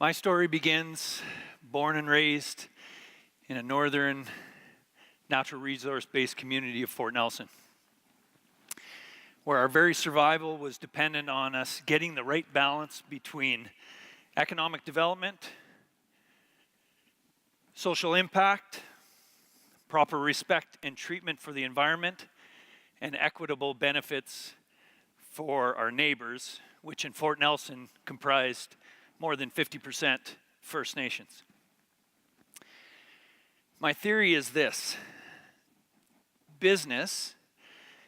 My story begins born and raised in a northern natural resource-based community of Fort Nelson, where our very survival was dependent on us getting the right balance between economic development, social impact, proper respect and treatment for the environment, and equitable benefits for our neighbors, which in Fort Nelson comprised more than 50% First Nations. My theory is this: business,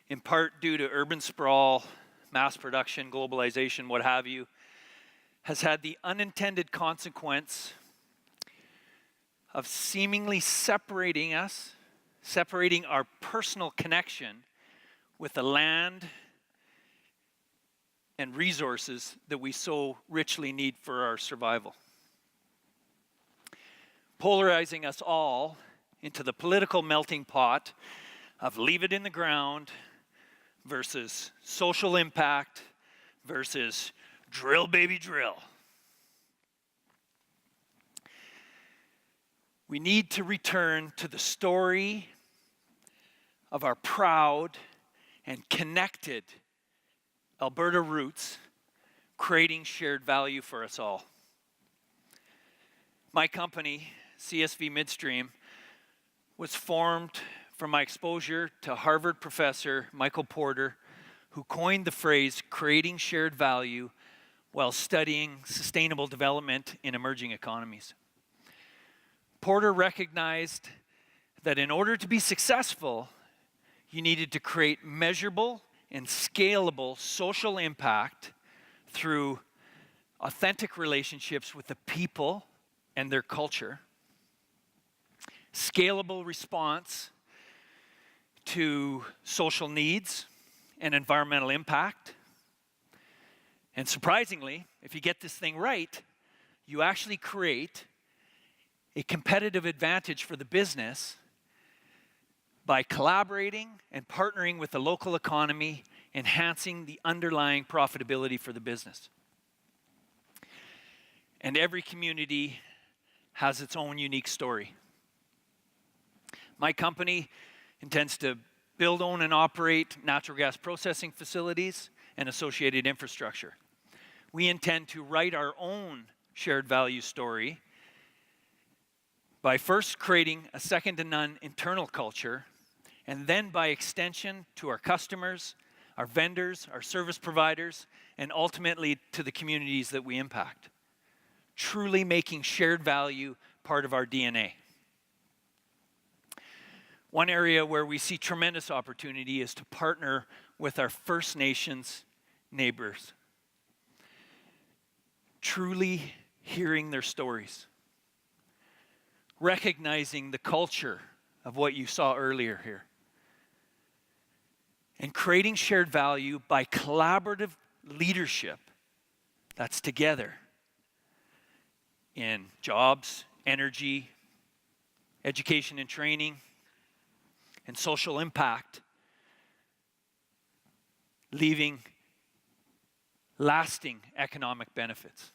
in part due to urban sprawl, mass production, globalization, what have you, has had the unintended consequence of seemingly separating us, separating our personal connection with the land and resources that we so richly need for our survival. Polarizing us all into the political melting pot of leave it in the ground versus social impact versus drill baby drill. We need to return to the story of our proud and connected Alberta roots, creating shared value for us all. My company, CSV Midstream, was formed from my exposure to Harvard professor Michael Porter, who coined the phrase creating shared value while studying sustainable development in emerging economies. Porter recognized that in order to be successful, you needed to create measurable and scalable social impact through authentic relationships with the people and their culture, scalable response to social needs and environmental impact. And surprisingly, if you get this thing right, you actually create a competitive advantage for the business by collaborating and partnering with the local economy, enhancing the underlying profitability for the business. And every community has its own unique story. My company intends to build, own, and operate natural gas processing facilities and associated infrastructure. We intend to write our own shared value story by first creating a second-to-none internal culture, and then by extension to our customers, our vendors, our service providers, and ultimately to the communities that we impact. Truly making shared value part of our DNA. One area where we see tremendous opportunity is to partner with our First Nations neighbors. Truly hearing their stories. Recognizing the culture of what you saw earlier here. And creating shared value by collaborative leadership that's together in jobs, energy, education and training, and social impact, leaving lasting economic benefits.